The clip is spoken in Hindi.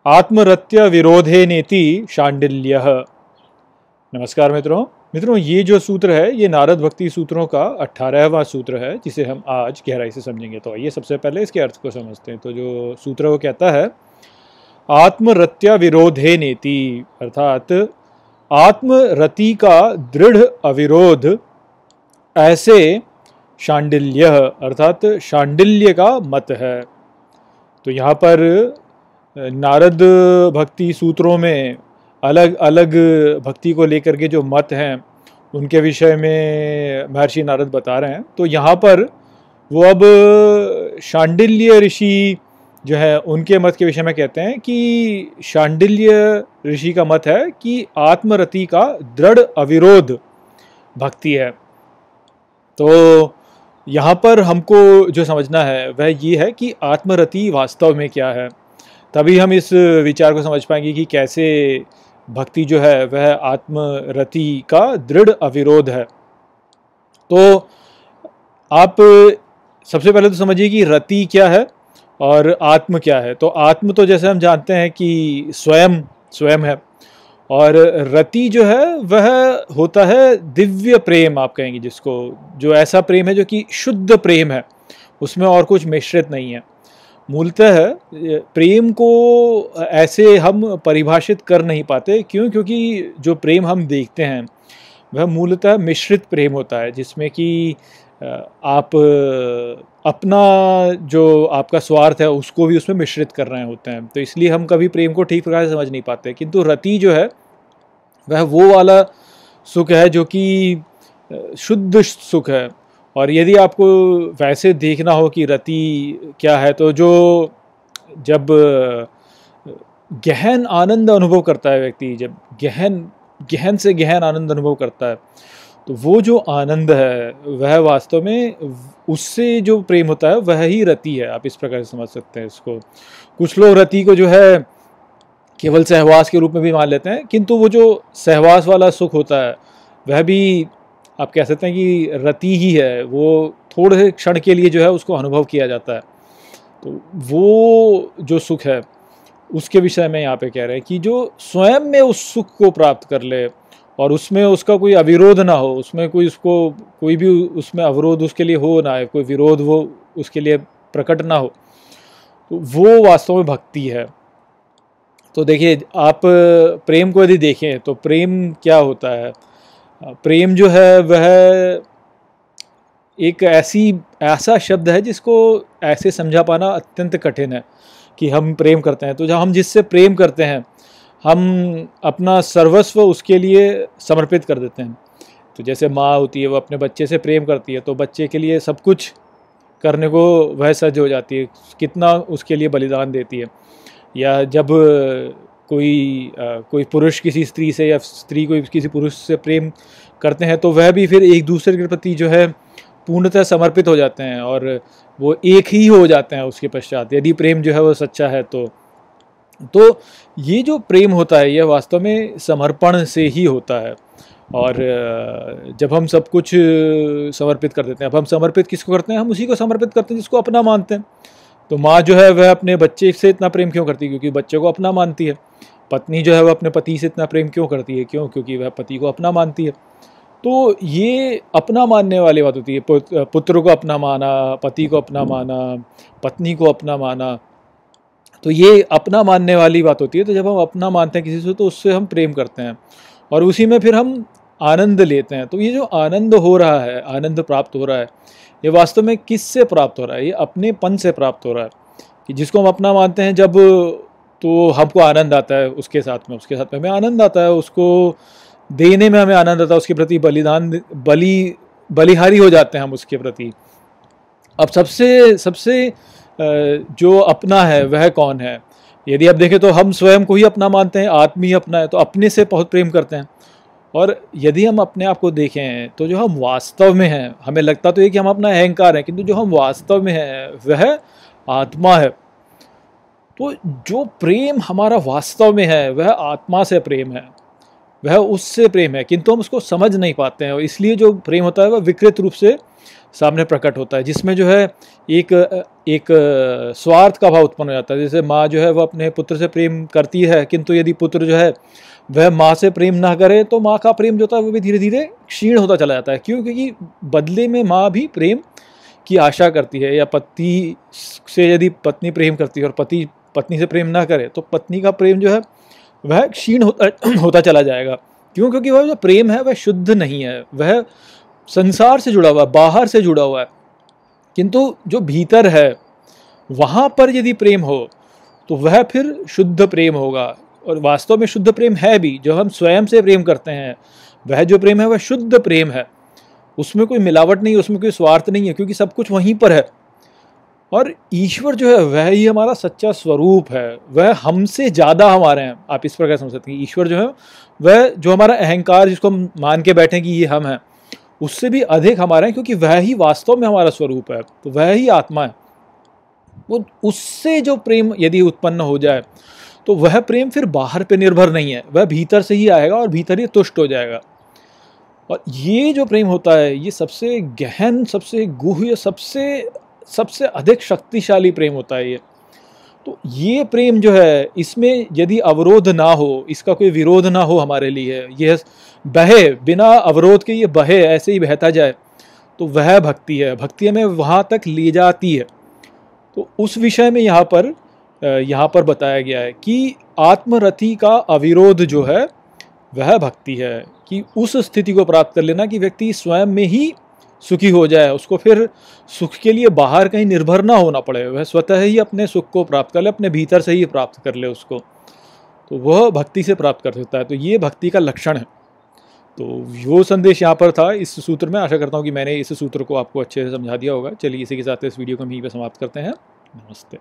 आत्मरत्य विरोधे नेति शांडिल्यः। नमस्कार मित्रों, ये जो सूत्र है ये नारद भक्ति सूत्रों का 18वां सूत्र है जिसे हम आज गहराई से समझेंगे। तो आइए सबसे पहले इसके अर्थ को समझते हैं। तो जो सूत्र वो कहता है आत्मरत्य विरोधे नेति, अर्थात आत्मरति का दृढ़ अविरोध ऐसे शांडिल्य, अर्थात शांडिल्य का मत है। तो यहाँ पर नारद भक्ति सूत्रों में अलग अलग भक्ति को लेकर के जो मत हैं उनके विषय में महर्षि नारद बता रहे हैं। तो यहाँ पर वो अब शांडिल्य ऋषि जो है उनके मत के विषय में कहते हैं कि शांडिल्य ऋषि का मत है कि आत्मरति का दृढ़ अविरोध भक्ति है। तो यहाँ पर हमको जो समझना है वह ये है कि आत्मरति वास्तव में क्या है, तभी हम इस विचार को समझ पाएंगे कि कैसे भक्ति जो है वह आत्मरति का दृढ़ अविरोध है। तो आप सबसे पहले तो समझिए कि रति क्या है और आत्म क्या है। तो आत्म तो जैसे हम जानते हैं कि स्वयं है, और रति जो है वह होता है दिव्य प्रेम, आप कहेंगे जिसको, जो ऐसा प्रेम है जो कि शुद्ध प्रेम है, उसमें और कुछ मिश्रित नहीं है। मूलतः प्रेम को ऐसे हम परिभाषित कर नहीं पाते। क्यों? क्योंकि जो प्रेम हम देखते हैं वह मूलतः मिश्रित प्रेम होता है, जिसमें कि आप अपना जो आपका स्वार्थ है उसको भी उसमें मिश्रित कर रहे होते हैं। तो इसलिए हम कभी प्रेम को ठीक प्रकार से समझ नहीं पाते। किंतु रति जो है वह वो वाला सुख है जो कि शुद्ध सुख है। और यदि आपको वैसे देखना हो कि रति क्या है, तो जो जब गहन आनंद अनुभव करता है व्यक्ति, जब गहन से गहन आनंद अनुभव करता है, तो वो जो आनंद है वह वास्तव में उससे जो प्रेम होता है वह ही रति है। आप इस प्रकार से समझ सकते हैं इसको। कुछ लोग रति को जो है केवल सहवास के रूप में भी मान लेते हैं, किंतु वो जो सहवास वाला सुख होता है वह भी आप कह सकते हैं कि रति ही है। वो थोड़े क्षण के लिए जो है उसको अनुभव किया जाता है। तो वो जो सुख है उसके विषय में यहाँ पे कह रहे हैं कि जो स्वयं में उस सुख को प्राप्त कर ले और उसमें उसका कोई अविरोध ना हो, उसमें कोई भी उसमें अवरोध उसके लिए हो ना है, कोई विरोध वो उसके लिए प्रकट ना हो, तो वो वास्तव में भक्ति है। तो देखिए, आप प्रेम को यदि देखें तो प्रेम क्या होता है। प्रेम जो है वह एक ऐसा शब्द है जिसको ऐसे समझा पाना अत्यंत कठिन है कि हम प्रेम करते हैं। तो जब हम जिससे प्रेम करते हैं हम अपना सर्वस्व उसके लिए समर्पित कर देते हैं। तो जैसे माँ होती है, वो अपने बच्चे से प्रेम करती है, तो बच्चे के लिए सब कुछ करने को वह सज्ज हो जाती है, कितना उसके लिए बलिदान देती है। या जब कोई पुरुष किसी स्त्री से या स्त्री कोई किसी पुरुष से प्रेम करते हैं तो वह भी फिर एक दूसरे के प्रति जो है पूर्णतः समर्पित हो जाते हैं और वो एक ही हो जाते हैं उसके पश्चात, यदि प्रेम जो है वो सच्चा है। तो ये जो प्रेम होता है यह वास्तव में समर्पण से ही होता है। और जब हम सब कुछ समर्पित कर देते हैं, अब हम समर्पित किसको करते हैं? हम उसी को समर्पित करते हैं जिसको अपना मानते हैं। तो माँ जो है वह अपने बच्चे से इतना प्रेम क्यों करती है? क्योंकि बच्चे को अपना मानती है। पत्नी जो है वह अपने पति से इतना प्रेम क्यों करती है? क्योंकि वह पति को अपना मानती है। तो ये अपना मानने वाली बात होती है। पुत्र को अपना माना, पति को अपना माना, पत्नी को अपना माना, तो ये अपना मानने वाली बात होती है। तो जब हम अपना मानते हैं किसी से तो उससे हम प्रेम करते हैं और उसी में फिर हम आनंद लेते हैं। तो ये जो आनंद हो रहा है, आनंद प्राप्त हो रहा है, ये वास्तव में किससे प्राप्त हो रहा है? ये अपनेपन से प्राप्त हो रहा है कि जिसको हम अपना मानते हैं जब, तो हमको आनंद आता है उसके साथ में हमें आनंद आता है, उसको देने में हमें आनंद आता है, उसके प्रति बलिहारी हो जाते हैं हम उसके प्रति। अब सबसे जो अपना है वह कौन है? यदि आप देखें तो हम स्वयं को ही अपना मानते हैं, आत्म ही अपना है, तो अपने से बहुत प्रेम करते हैं। और यदि हम अपने आप को देखें तो जो हम वास्तव में हैं, हमें लगता तो है कि हम अपना अहंकार है, किंतु जो हम वास्तव में हैं वह आत्मा है। तो जो प्रेम हमारा वास्तव में है वह आत्मा से प्रेम है, वह उससे प्रेम है, किंतु हम उसको समझ नहीं पाते हैं। और इसलिए जो प्रेम होता है वह विकृत रूप से सामने प्रकट होता है, जिसमें जो है एक एक स्वार्थ का भाव उत्पन्न हो जाता है। जैसे माँ जो है वो अपने पुत्र से प्रेम करती है, किंतु यदि पुत्र जो है वह माँ से प्रेम ना करे तो माँ का प्रेम जो होता है वो भी धीरे धीरे क्षीण होता चला जाता है। क्यों? क्योंकि बदले में माँ भी प्रेम की आशा करती है, या पति से यदि पत्नी प्रेम करती है और पति पत्नी से प्रेम ना करे तो पत्नी का प्रेम जो है वह क्षीण होता चला जाएगा। क्यों? क्योंकि वह जो प्रेम है वह शुद्ध नहीं है, वह संसार से जुड़ा हुआ है, बाहर से जुड़ा हुआ है। किंतु जो भीतर है वहाँ पर यदि प्रेम हो तो वह फिर शुद्ध प्रेम होगा। और वास्तव में शुद्ध प्रेम है भी, जो हम स्वयं से प्रेम करते हैं वह जो प्रेम है वह शुद्ध प्रेम है। उसमें कोई मिलावट नहीं है, उसमें कोई स्वार्थ नहीं है, क्योंकि सब कुछ वहीं पर है। और ईश्वर जो है वह ही हमारा सच्चा स्वरूप है, वह हमसे ज़्यादा हमारे हैं। आप इस प्रकार समझ सकते हैं, ईश्वर जो है वह जो हमारा अहंकार जिसको हम मान के बैठे कि ये हम हैं, उससे भी अधिक हमारे हैं, क्योंकि वह ही वास्तव में हमारा स्वरूप है, तो वह ही आत्मा है। वो उससे जो प्रेम यदि उत्पन्न हो जाए तो वह प्रेम फिर बाहर पे निर्भर नहीं है, वह भीतर से ही आएगा और भीतर ही तुष्ट हो जाएगा। और ये जो प्रेम होता है ये सबसे गहन, सबसे गुह्य, सबसे अधिक शक्तिशाली प्रेम होता है ये। तो ये प्रेम जो है इसमें यदि अवरोध ना हो, इसका कोई विरोध ना हो हमारे लिए, यह बहे बिना अवरोध के, ये बहे ऐसे ही बहता जाए, तो वह भक्ति है। भक्ति हमें वहाँ तक ले जाती है। तो उस विषय में यहाँ पर बताया गया है कि आत्मरति का अविरोध जो है वह भक्ति है, कि उस स्थिति को प्राप्त कर लेना कि व्यक्ति स्वयं में ही सुखी हो जाए, उसको फिर सुख के लिए बाहर कहीं निर्भर ना होना पड़े, वह स्वतः ही अपने सुख को प्राप्त कर ले, अपने भीतर से ही प्राप्त कर ले उसको, तो वह भक्ति से प्राप्त कर सकता है। तो ये भक्ति का लक्षण है। तो वो संदेश यहाँ पर था इस सूत्र में। आशा करता हूँ कि मैंने इस सूत्र को आपको अच्छे से समझा दिया होगा। चलिए इसी के साथ इस वीडियो को हम यहीं पर समाप्त करते हैं। नमस्ते।